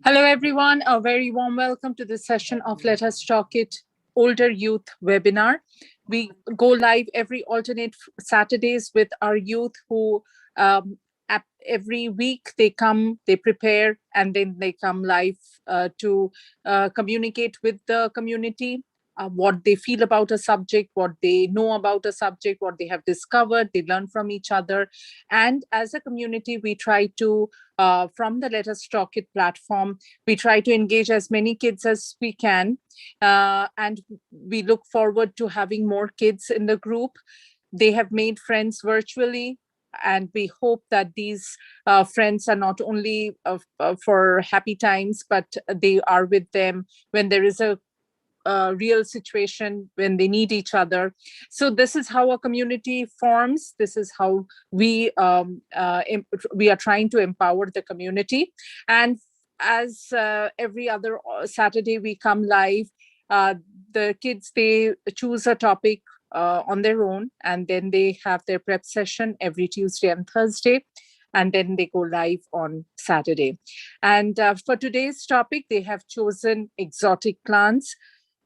Hello, everyone. A very warm welcome to this session of Let Us Talk It Older Youth webinar. We go live every alternate Saturdays with our youth who every week they come, they prepare, and then they come live to communicate with the community. What they feel about a subject, what they know about a subject, what they have discovered, they learn from each other. And as a community, we try to from the Let Us Talk It platform, we try to engage as many kids as we can. And we look forward to having more kids in the group. They have made friends virtually. And we hope that these friends are not only for happy times, but they are with them when there is a real situation when they need each other. So this is how a community forms. This is how we are trying to empower the community. And as every other Saturday we come live, the kids, they choose a topic on their own, and then they have their prep session every Tuesday and Thursday, and then they go live on Saturday. And for today's topic, they have chosen exotic plants.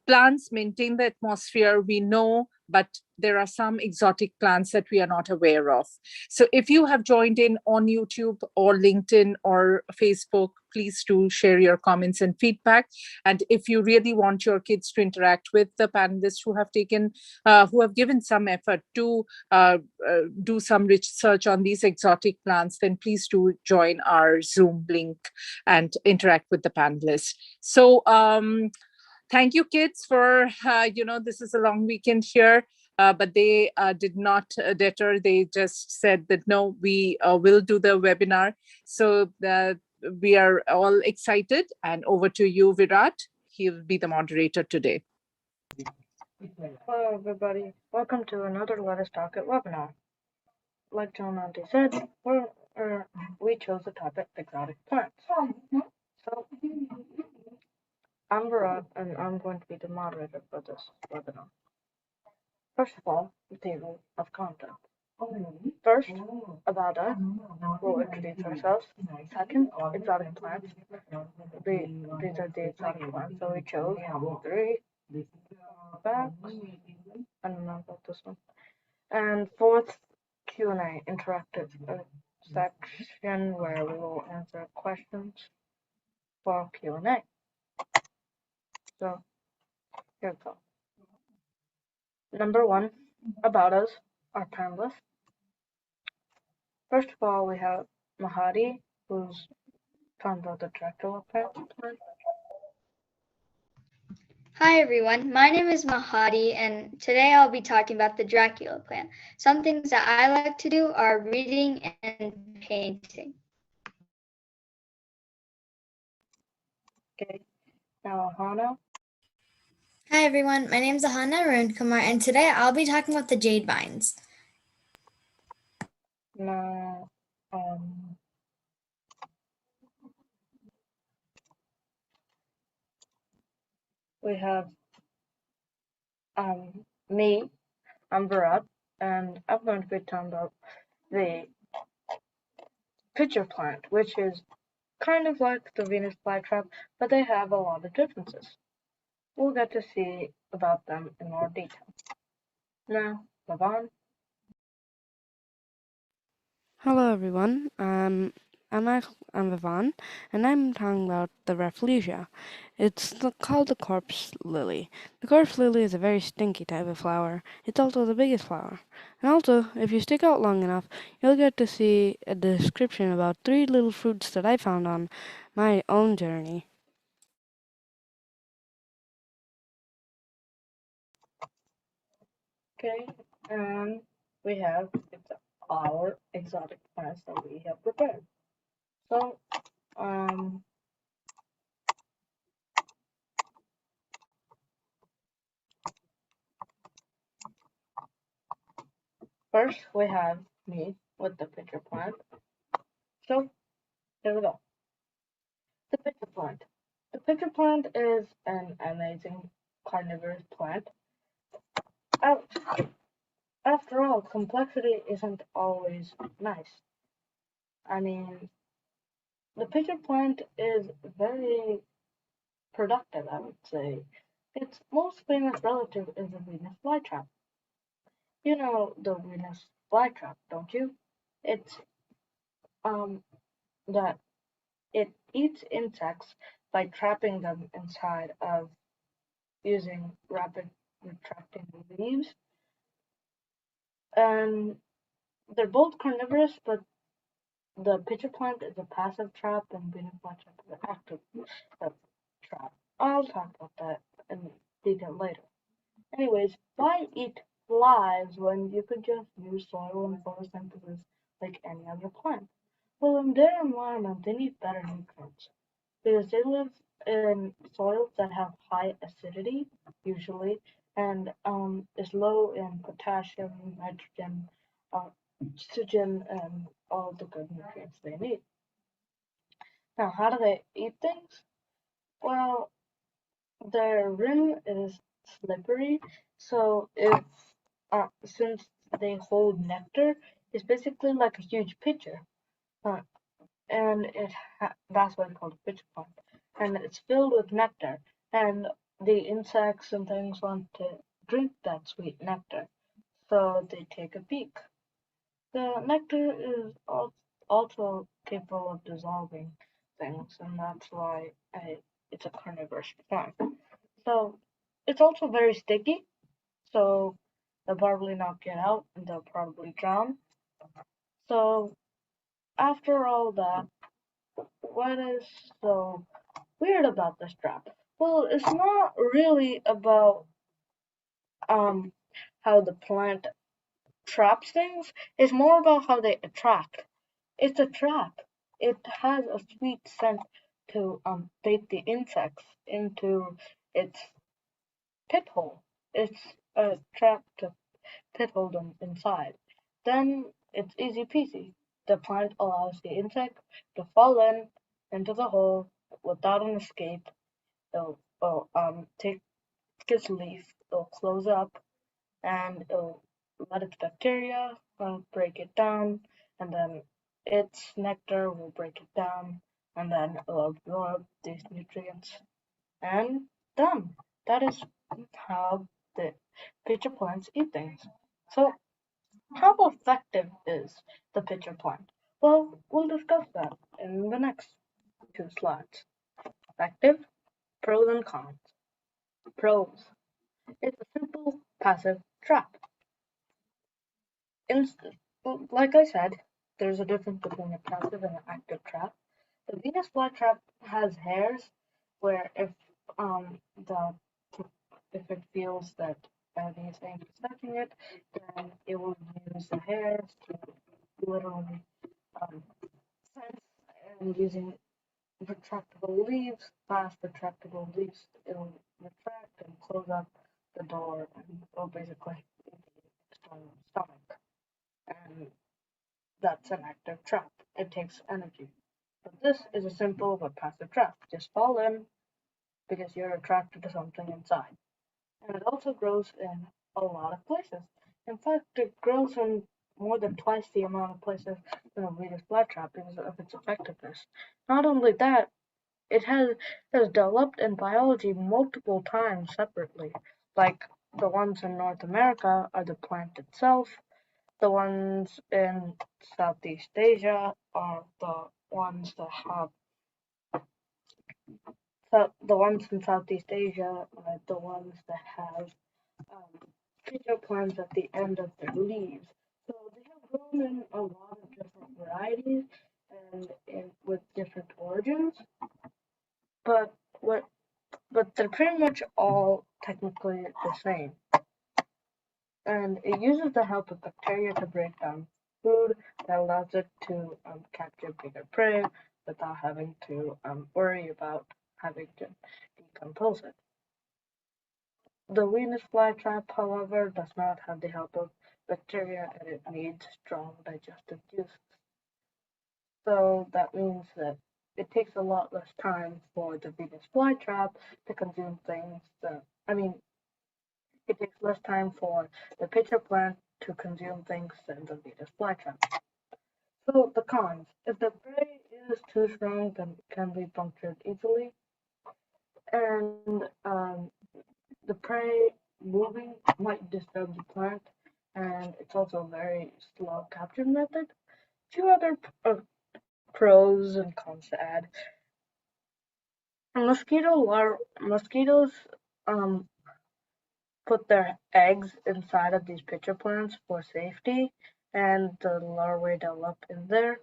Plants maintain the atmosphere, we know, but there are some exotic plants that we are not aware of. So if you have joined in on YouTube or LinkedIn or Facebook, please do share your comments and feedback. And if you really want your kids to interact with the panelists who have given some effort to do some research on these exotic plants, then please do join our Zoom link and interact with the panelists. So thank you, kids, for, this is a long weekend here, but they did not deter. They just said that, no, we will do the webinar. So we are all excited. And over to you, Virat. He'll be the moderator today. Hello, everybody. Welcome to another Let Us Talk It webinar. Like John Auntie said, we chose the topic exotic plants. So, I'm Virat, and I'm going to be the moderator for this webinar. First of all, the table of content. First, about us, we'll introduce ourselves. Second, exotic plants. These are the exotic plants that we chose. 3 facts. I don't know about this one. And fourth, Q&A, interactive section where we will answer questions for Q&A. So, here we go. Number 1, about us, our panelists. First of all, we have Mahadi, who's talking about the Dracula Plant. Hi everyone, my name is Mahadi and today I'll be talking about the Dracula plant. Some things that I like to do are reading and painting. Okay, now Ahana. Hi everyone, my name is Ahana Arundkumar and today I'll be talking about the Jade Vines. Now, we have me, I'm Virat, and I'm going to be talking about the pitcher plant, which is kind of like the Venus flytrap, but they have a lot of differences. We'll get to see about them in more detail. Now, Lavan. Hello everyone, I'm Vivan, and I'm talking about the Rafflesia. It's called the corpse lily. The corpse lily is a very stinky type of flower. It's also the biggest flower. And also, if you stick out long enough, you'll get to see a description about 3 little fruits that I found on my own journey. Okay, and we have our exotic plants that we have prepared. So, first we have me with the pitcher plant. So, here we go. The pitcher plant. The pitcher plant is an amazing carnivorous plant. After all, complexity isn't always nice. I mean, the pitcher plant is very productive, I would say. Its most famous relative is the Venus flytrap. You know the Venus flytrap, don't you? It's um that it eats insects by trapping them inside of using rapid retracting leaves, and they're both carnivorous, but the pitcher plant is a passive trap and Venus flytrap is an active uh, trap. I'll talk about that in detail later. Anyways, why eat flies when you could just use soil and photosynthesis like any other plant? Well, in their environment, they need better nutrients because they live in soils that have high acidity, usually, and is low in potassium, nitrogen, oxygen, and all the good nutrients they need. Now, how do they eat things? Well, their rim is slippery, so if since they hold nectar, it's basically like a huge pitcher, uh, and that's why it's called a pitcher plant, and it's filled with nectar, and the insects and things want to drink that sweet nectar, so they take a peek. The nectar is also capable of dissolving things, and that's why it's a carnivorous plant. So it's also very sticky, so they'll probably not get out and they'll probably drown. So after all that, what is so weird about this trap? Well, it's not really about um how the plant traps things, it's more about how they attract. It's a trap. It has a sweet scent to bait the insects into its pit hole. It's a trap to pit hole them inside. Then it's easy peasy. The plant allows the insect to fall into the hole without an escape. It'll take its leaf, it'll close up, and it'll let its bacteria break it down, and then its nectar will break it down, and then it'll absorb these nutrients, and done. That is how the pitcher plants eat things. So, how effective is the pitcher plant? Well, we'll discuss that in the next two slides. Effective, pros and cons. Pros. It's a simple passive trap. Like I said, there's a difference between a passive and an active trap. The Venus flytrap has hairs where the if it feels that anything is touching it, then it will use the hairs to literally sense, and using retractable leaves, fast retractable leaves, it'll retract and close up the door and it'll basically empty the external stomach. And that's an active trap. It takes energy. But this is a simple but passive trap. Just fall in because you're attracted to something inside. And it also grows in a lot of places. In fact, it grows in more than twice the amount of places than a Venus flytrap because of its effectiveness. Not only that, it has developed in biology multiple times separately. Like the ones in North America are the plant itself, the ones in Southeast Asia are the ones that have the ones in Southeast Asia are the ones that have pitcher plants at the end of their leaves. So they have grown in a lot of different varieties and with different origins, but what but they're pretty much all technically the same. And it uses the help of bacteria to break down food that allows it to capture bigger prey without having to worry about having to decompose it. The Venus flytrap, however, does not have the help of bacteria and it needs strong digestive juices. So that means that it takes a lot less time for the Venus flytrap to consume things that, I mean, it takes less time for the pitcher plant to consume things than the Venus flytrap. So the cons. If the prey is is too strong, then it can be punctured easily. And the prey moving might disturb the plant, and it's also a very slow capture method. Few other pros and cons to add. Mosquitoes um, put their eggs inside of these pitcher plants for safety, and the larvae develop in there,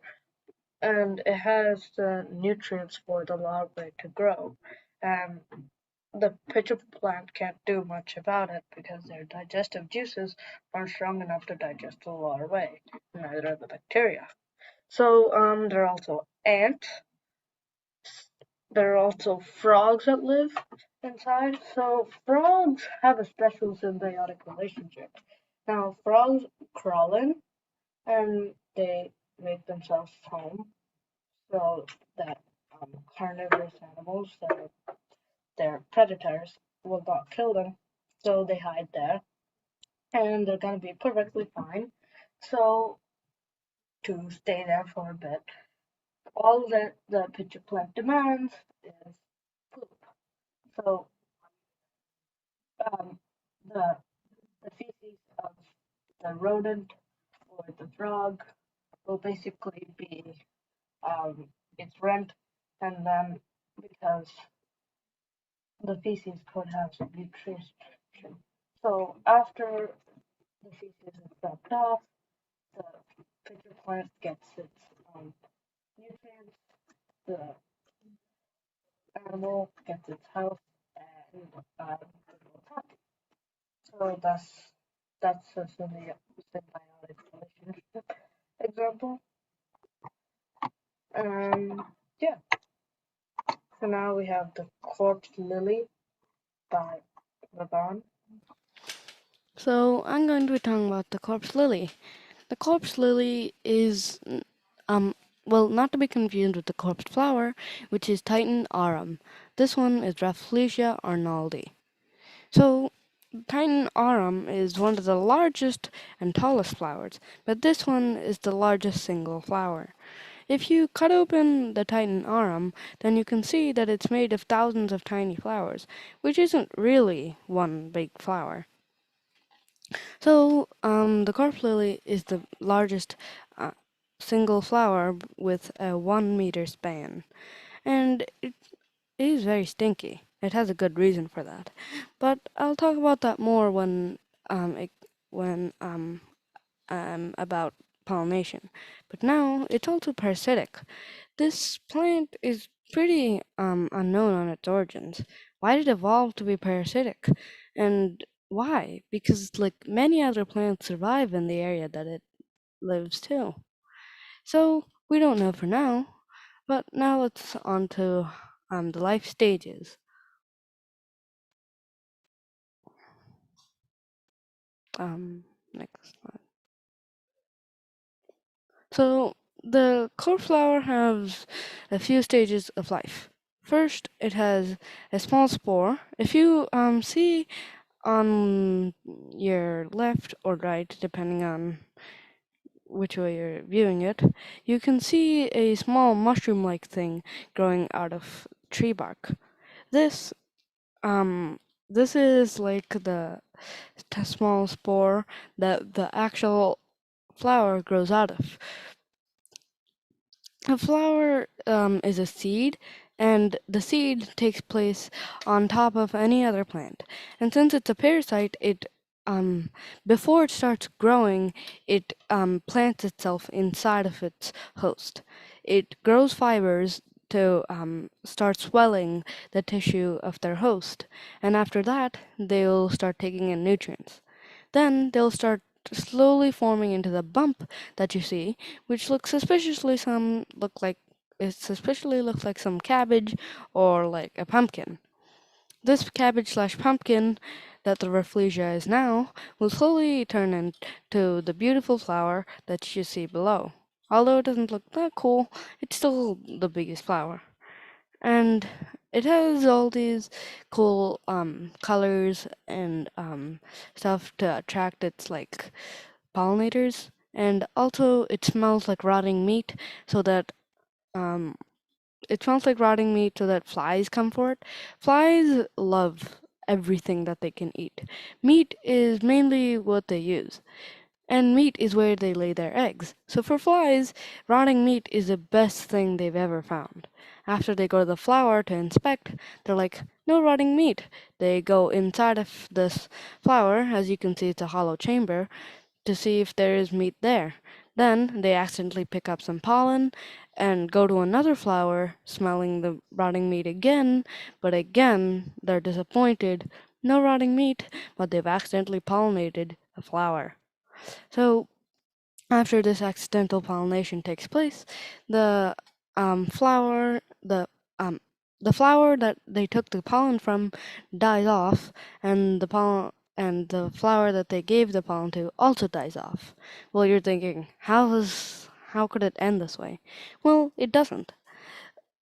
and it has the nutrients for the larvae to grow. And the pitcher plant can't do much about it because their digestive juices aren't strong enough to digest the larvae, neither are the bacteria. So there are also ants. There are also frogs that live inside. So frogs have a special symbiotic relationship. Now frogs crawl in and they make themselves home so that carnivorous animals that are their predators will not kill them. So they hide there and they're gonna be perfectly fine. So to stay there for a bit, all that the pitcher plant demands is poop. So um, the the feces of the rodent or the frog will basically be its rent, and then because the feces could have some nutrition. So after the feces is dropped off, the pitcher plant gets its nutrients, the animal gets its health, and it's happy. So that's a symbiotic relationship example. Yeah. So now we have the corpse lily by Raban. So I'm going to be talking about the corpse lily. The corpse lily is, well, not to be confused with the corpse flower, which is Titan aurum. This one is Rafflesia arnoldi. So Titan aurum is one of the largest and tallest flowers, but this one is the largest single flower. If you cut open the Titan aurum, then you can see that it's made of thousands of tiny flowers, which isn't really one big flower. So, the corpse lily is the largest uh, single flower with a 1 meter span, and it is very stinky. It has a good reason for that, but I'll talk about that more when about pollination. But now it's also parasitic. This plant is pretty unknown on its origins. Why did it evolve to be parasitic? And why? Because like many other plants survive in the area that it lives too. So we don't know for now. But now let's on to the life stages. Next slide. So the cornflower has a few stages of life. First, it has a small spore. If you see on your left or right, depending on which way you're viewing it, you can see a small mushroom-like thing growing out of tree bark. This um this is like the small spore that the actual flower grows out of. A flower is a seed, and the seed takes place on top of any other plant. And since it's a parasite, it before it starts growing, it plants itself inside of its host. It grows fibers to start swelling the tissue of their host, and after that, they'll start taking in nutrients. Then they'll start slowly forming into the bump that you see, which looks suspiciously looks like some cabbage or like a pumpkin. This cabbage slash pumpkin that the Rafflesia is now will slowly turn into the beautiful flower that you see below. Although it doesn't look that cool, it's still the biggest flower. And it has all these cool colors and stuff to attract its like pollinators, and also it smells like rotting meat, so that it smells like rotting meat so that flies come for it. Flies love everything that they can eat. Meat is mainly what they use, and meat is where they lay their eggs. So for flies, rotting meat is the best thing they've ever found. After they go to the flower to inspect, they're like, no rotting meat. They go inside of this flower, as you can see, it's a hollow chamber, to see if there is meat there. Then they accidentally pick up some pollen and go to another flower, smelling the rotting meat again, but again they're disappointed. No rotting meat, but they've accidentally pollinated a flower. So after this accidental pollination takes place, the flower, the flower that they took the pollen from dies off, and the flower that they gave the pollen to also dies off. Well, you're thinking, how could it end this way? Well, it doesn't.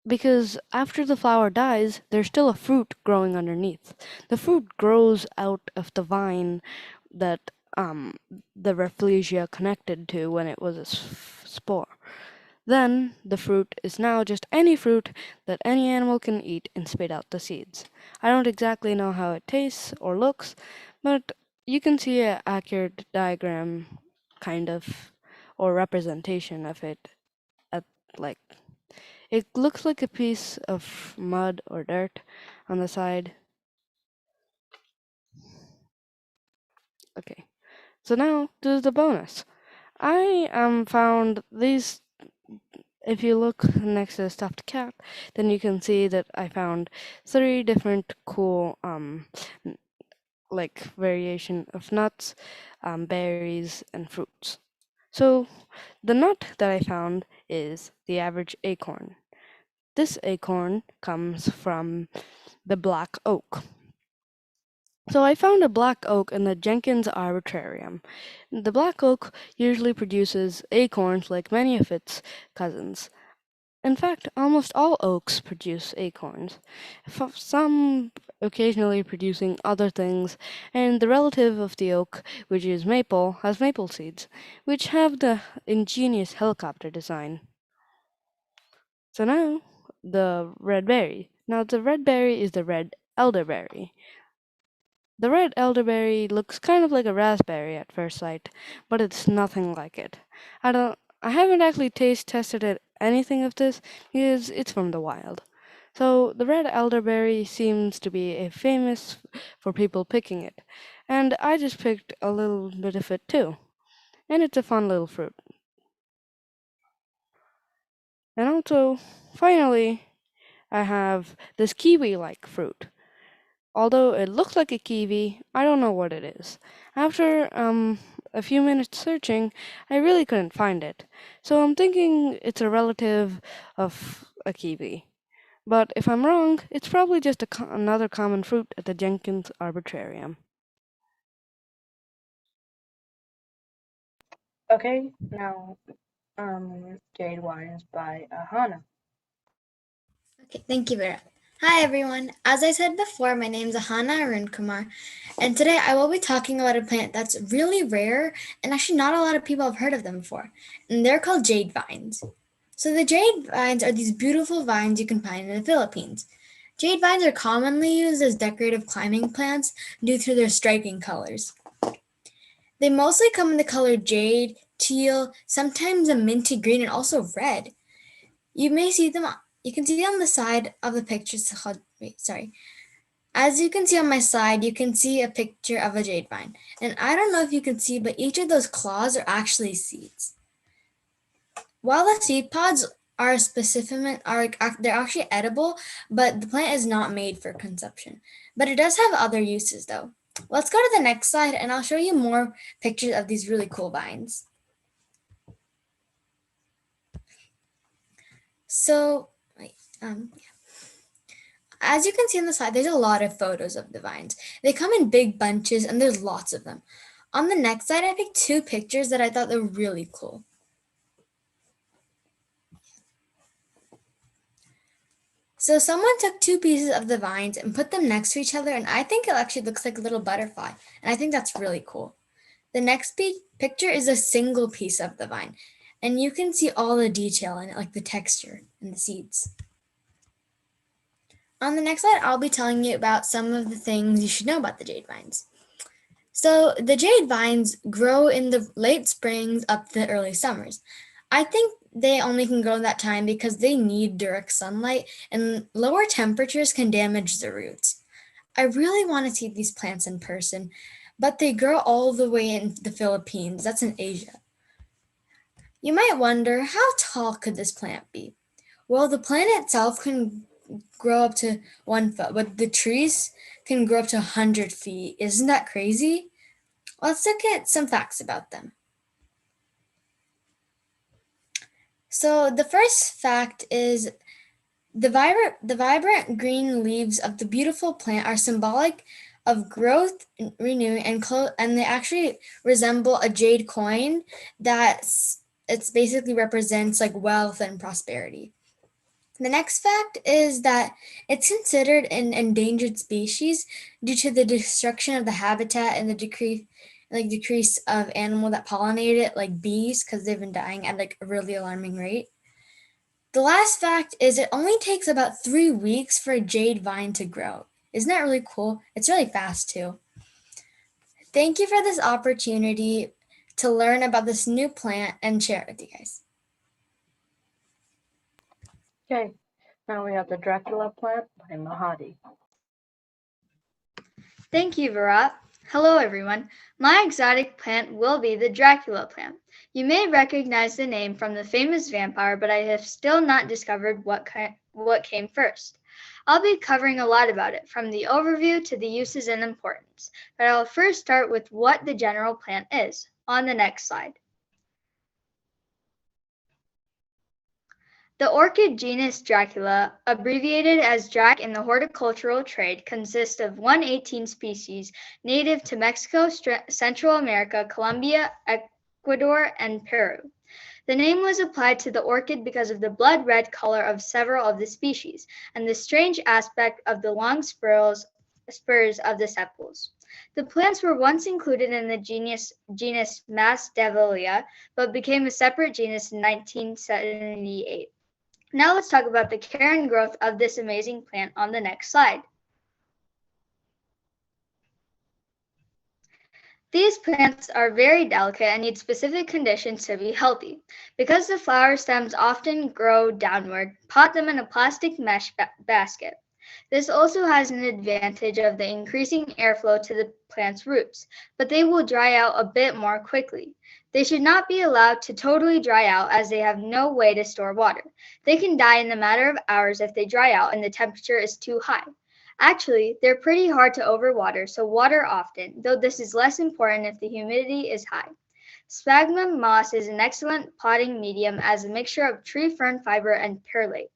Because after the flower dies, there's still a fruit growing underneath. The fruit grows out of the vine that the Rafflesia connected to when it was a spore. Then the fruit is now just any fruit that any animal can eat and spit out the seeds. I don't exactly know how it tastes or looks, but you can see an accurate diagram, kind of, or representation of it at like it looks like a piece of mud or dirt on the side. Okay, so now this is the bonus. I found these. If you look next to the stuffed cat, then you can see that I found 3 different cool like variation of nuts, berries, and fruits. So the nut that I found is the average acorn. This acorn comes from the black oak. So I found a black oak in the Jenkins Arboretum. The black oak usually produces acorns like many of its cousins. In fact, almost all oaks produce acorns, some occasionally producing other things, and the relative of the oak, which is maple, has maple seeds, which have the ingenious helicopter design. So now, the red berry. Now, the red berry is the red elderberry. The red elderberry looks kind of like a raspberry at first sight, but it's nothing like it. I haven't actually taste tested anything of this because it's from the wild. So the red elderberry seems to be a famous for people picking it, and I just picked a little bit of it too. And it's a fun little fruit. And also, finally, I have this kiwi-like fruit. Although it looks like a kiwi, I don't know what it is. After a few minutes searching, I really couldn't find it. So I'm thinking it's a relative of a kiwi. But if I'm wrong, it's probably just another common fruit at the Jenkins Arboretum. Okay, now Jade Vines by Hannah. Okay, thank you, Vera. Hi, everyone. As I said before, my name is Ahana Arun Kumar, and today I will be talking about a plant that's really rare, and actually not a lot of people have heard of them before, and they're called jade vines. So the jade vines are these beautiful vines you can find in the Philippines. Jade vines are commonly used as decorative climbing plants due to their striking colors. They mostly come in the color jade, teal, sometimes a minty green, and also red. You may see them, you can see on the side of the pictures. As you can see on my side, you can see a picture of a jade vine. And I don't know if you can see, but each of those claws are actually seeds. While the seed pods are they're actually edible, but the plant is not made for consumption. But it does have other uses though. Let's go to the next slide and I'll show you more pictures of these really cool vines. So, as you can see on the side, there's a lot of photos of the vines. They come in big bunches and there's lots of them. On the next slide, I picked 2 pictures that I thought were really cool. So someone took 2 pieces of the vines and put them next to each other, and I think it actually looks like a little butterfly, and I think that's really cool. The next picture is a single piece of the vine, and you can see all the detail in it, like the texture and the seeds. On the next slide, I'll be telling you about some of the things you should know about the jade vines. So the jade vines grow in the late springs up to the early summers. I think they only can grow in that time because they need direct sunlight, and lower temperatures can damage the roots. I really want to see these plants in person, but they grow all the way in the Philippines. That's in Asia. You might wonder, how tall could this plant be? Well, the plant itself can grow up to 1 foot, but the trees can grow up to 100 feet. Isn't that crazy? Let's look at some facts about them. So the first fact is the vibrant green leaves of the beautiful plant are symbolic of growth, renewing, and they actually resemble a jade coin it basically represents like wealth and prosperity. The next fact is that it's considered an endangered species due to the destruction of the habitat and the decrease of animal that pollinate it, like bees, because they've been dying at like a really alarming rate. The last fact is it only takes about 3 weeks for a jade vine to grow. Isn't that really cool? It's really fast too. Thank you for this opportunity to learn about this new plant and share it with you guys. Okay, now we have the Dracula Plant by Mahadi. Thank you, Virat. Hello, everyone. My exotic plant will be the Dracula plant. You may recognize the name from the famous vampire, but I have still not discovered what came first. I'll be covering a lot about it, from the overview to the uses and importance, but I'll first start with what the general plant is, on the next slide. The orchid genus Dracula, abbreviated as Drac in the horticultural trade, consists of 118 species native to Mexico, Central America, Colombia, Ecuador, and Peru. The name was applied to the orchid because of the blood red color of several of the species and the strange aspect of the long spurs of the sepals. The plants were once included in the genus Masdevallia, but became a separate genus in 1978. Now let's talk about the care and growth of this amazing plant on the next slide. These plants are very delicate and need specific conditions to be healthy. Because the flower stems often grow downward, pot them in a plastic mesh basket. This also has an advantage of the increasing airflow to the plant's roots, but they will dry out a bit more quickly. They should not be allowed to totally dry out as they have no way to store water. They can die in the matter of hours if they dry out and the temperature is too high. Actually, they're pretty hard to overwater, so water often, though this is less important if the humidity is high. Sphagnum moss is an excellent potting medium as a mixture of tree fern fiber and perlite.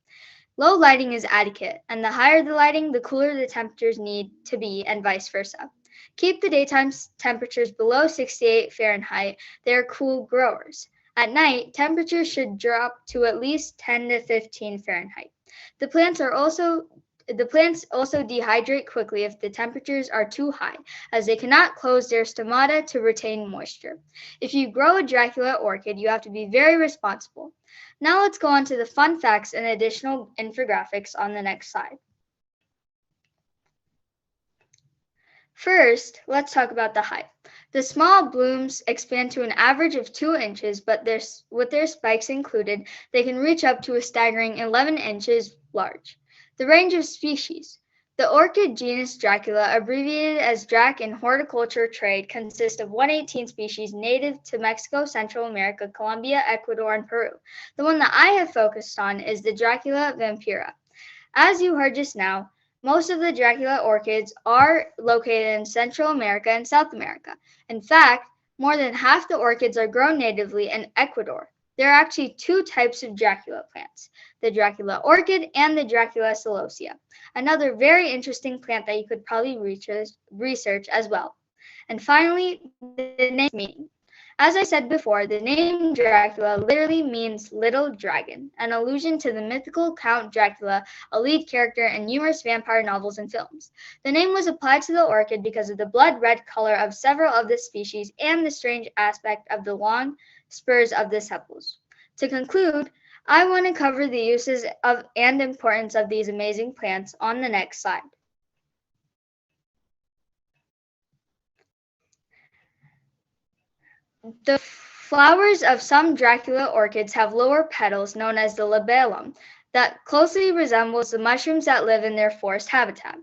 Low lighting is adequate, and the higher the lighting, the cooler the temperatures need to be, and vice versa. Keep the daytime temperatures below 68 Fahrenheit. They are cool growers. At night, temperatures should drop to at least 10 to 15 Fahrenheit. The plants also dehydrate quickly if the temperatures are too high, as they cannot close their stomata to retain moisture. If you grow a Dracula orchid, you have to be very responsible. Now let's go on to the fun facts and additional infographics on the next slide. First, let's talk about the height. The small blooms expand to an average of 2 inches, but with their spikes included, they can reach up to a staggering 11 inches large. The range of species. The orchid genus Dracula, abbreviated as Drac in horticulture trade, consists of 118 species native to Mexico, Central America, Colombia, Ecuador, and Peru. The one that I have focused on is the Dracula vampira. As you heard just now, most of the Dracula orchids are located in Central America and South America. In fact, more than half the orchids are grown natively in Ecuador. There are actually 2 types of Dracula plants, the Dracula orchid and the Dracula celosia, another very interesting plant that you could probably research as well. And finally, the name meaning. As I said before, the name Dracula literally means little dragon, an allusion to the mythical Count Dracula, a lead character in numerous vampire novels and films. The name was applied to the orchid because of the blood red color of several of the species and the strange aspect of the long spurs of the sepals. To conclude, I want to cover the uses of and importance of these amazing plants on the next slide. The flowers of some Dracula orchids have lower petals known as the labellum that closely resembles the mushrooms that live in their forest habitat.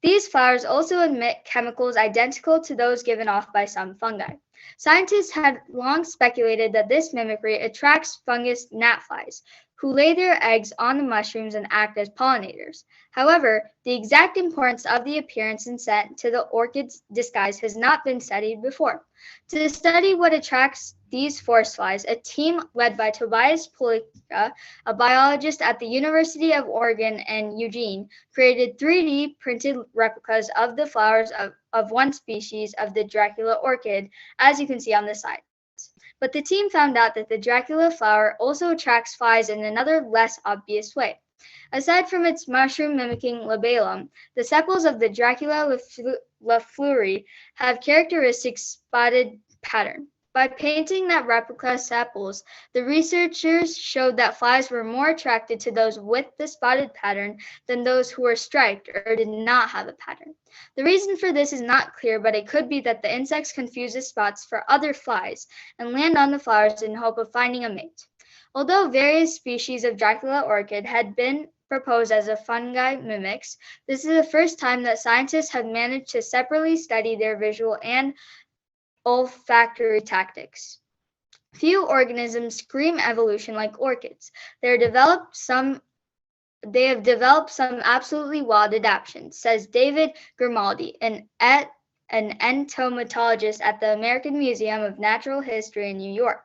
These flowers also emit chemicals identical to those given off by some fungi. Scientists had long speculated that this mimicry attracts fungus gnatflies, who lay their eggs on the mushrooms and act as pollinators. However, the exact importance of the appearance and scent to the orchid's disguise has not been studied before. To study what attracts these forest flies, a team led by Tobias Polika, a biologist at the University of Oregon and Eugene, created 3D printed replicas of the flowers of one species of the Dracula orchid, as you can see on the sides. But the team found out that the Dracula flower also attracts flies in another less obvious way. Aside from its mushroom-mimicking labellum, the sepals of the Dracula lafleury have characteristic spotted pattern. By painting that replica sepals, the researchers showed that flies were more attracted to those with the spotted pattern than those who were striped or did not have a pattern. The reason for this is not clear, but it could be that the insects confuse the spots for other flies and land on the flowers in hope of finding a mate. Although various species of Dracula orchid had been proposed as a fungi mimics, this is the first time that scientists have managed to separately study their visual and olfactory tactics. Few organisms scream evolution like orchids. They have developed some absolutely wild adaptations, says David Grimaldi, an entomologist at the American Museum of Natural History in New York.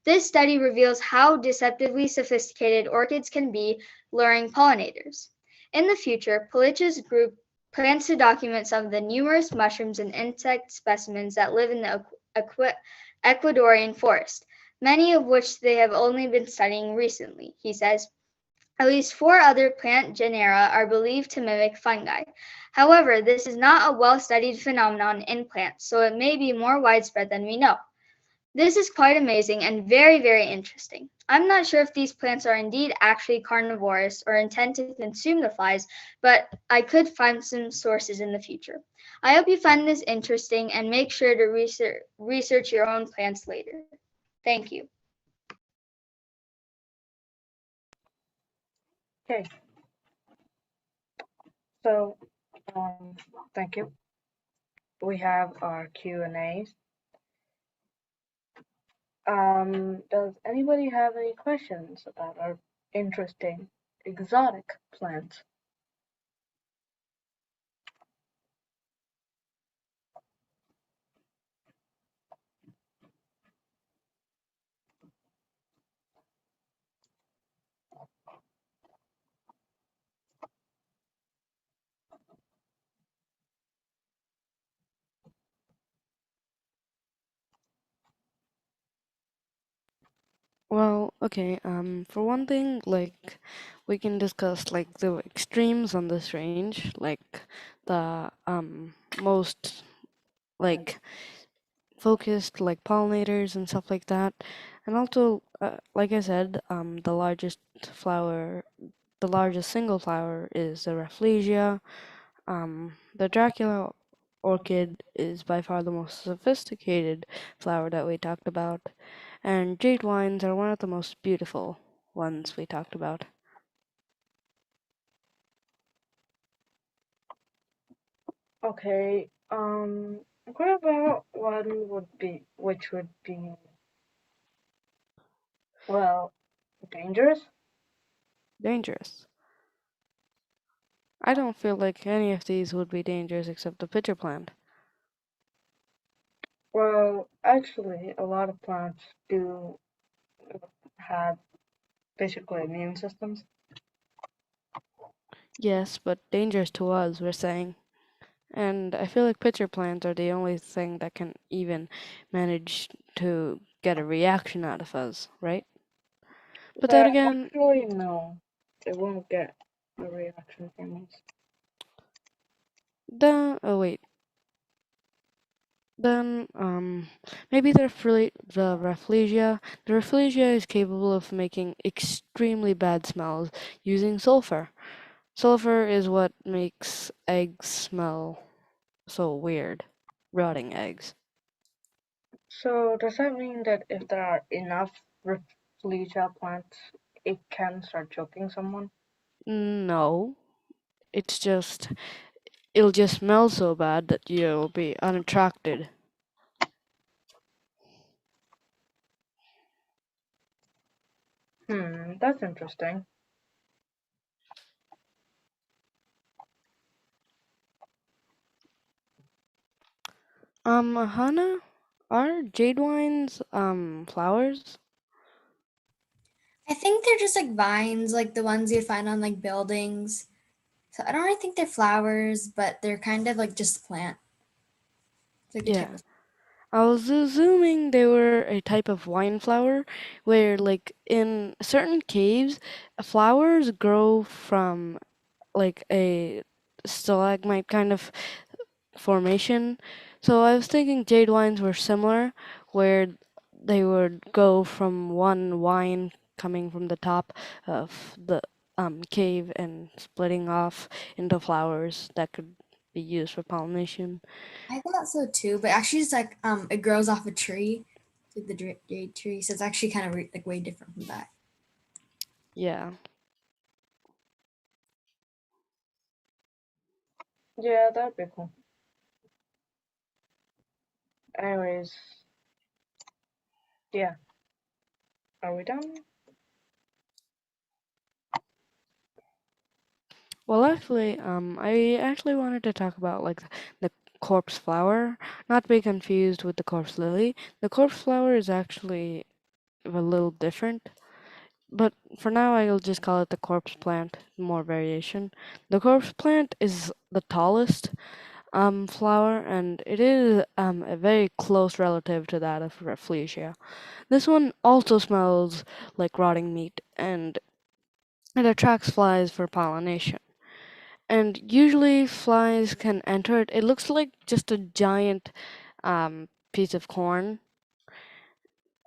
This study reveals how deceptively sophisticated orchids can be, luring pollinators. In the future, Polich's group plans to document some of the numerous mushrooms and insect specimens that live in the Ecuadorian forest, many of which they have only been studying recently, he says. At least 4 other plant genera are believed to mimic fungi. However, this is not a well-studied phenomenon in plants, so it may be more widespread than we know. This is quite amazing and very, very interesting. I'm not sure if these plants are indeed actually carnivorous or intend to consume the flies, but I could find some sources in the future. I hope you find this interesting and make sure to research your own plants later. Thank you. Okay, so thank you. We have our Q&As. Does anybody have any questions about our interesting exotic plants? Well, okay, for one thing, like, we can discuss, like, the extremes on this range, like, the, most, like, focused, like, pollinators and stuff like that. And also, like I said, the largest single flower is the Rafflesia. The Dracula orchid is by far the most sophisticated flower that we talked about, and jade vines are one of the most beautiful ones we talked about. Okay, what about which would be, well, dangerous? Dangerous. I don't feel like any of these would be dangerous except the pitcher plant. Well, actually, a lot of plants do have basically immune systems. Yes, but dangerous to us, we're saying. And I feel like pitcher plants are the only thing that can even manage to get a reaction out of us, right? But then again, Actually, no, they won't get a reaction from us. oh wait, Then maybe the Rafflesia. The Rafflesia is capable of making extremely bad smells using sulfur. Sulfur is what makes eggs smell so weird, rotting eggs. So does that mean that if there are enough Rafflesia plants, it can start choking someone? No, it's just it'll just smell so bad that you'll be unattracted. That's interesting. Hannah, are jade wines flowers? I think they're just like vines, like the ones you'd find on like buildings. So I don't really think they're flowers, but they're kind of like just a plant. It's like a type Yeah. of. I was assuming they were a type of wine flower where, like, in certain caves, flowers grow from like a stalagmite kind of formation. So I was thinking jade wines were similar, where they would go from one wine coming from the top of the cave and splitting off into flowers that could be used for pollination. I thought so too, but actually it's like it grows off a tree, like the jade tree. So it's actually kind of like way different from that. Yeah. Yeah, that'd be cool. Anyways, yeah. Are we done? Well, actually, I actually wanted to talk about like the corpse flower, not to be confused with the corpse lily. The corpse flower is actually a little different, but for now I'll just call it the corpse plant, more variation. The corpse plant is the tallest flower, and it is a very close relative to that of Rafflesia. This one also smells like rotting meat, and it attracts flies for pollination. And usually flies can enter it. It looks like just a giant piece of corn,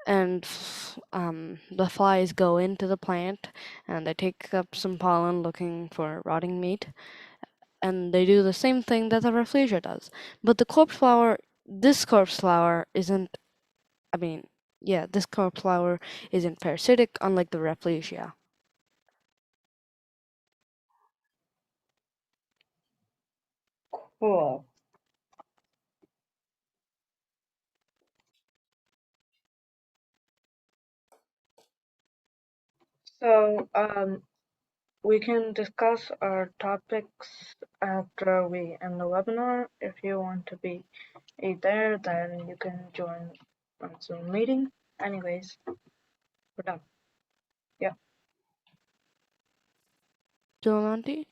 and the flies go into the plant and they take up some pollen looking for rotting meat. And they do the same thing that the Rafflesia does. But this corpse flower isn't, I mean, yeah, this corpse flower isn't parasitic, unlike the Rafflesia. Cool. So, we can discuss our topics after we end the webinar. If you want to be there, then you can join on Zoom meeting. Anyways, we're done. Yeah. Jolanti?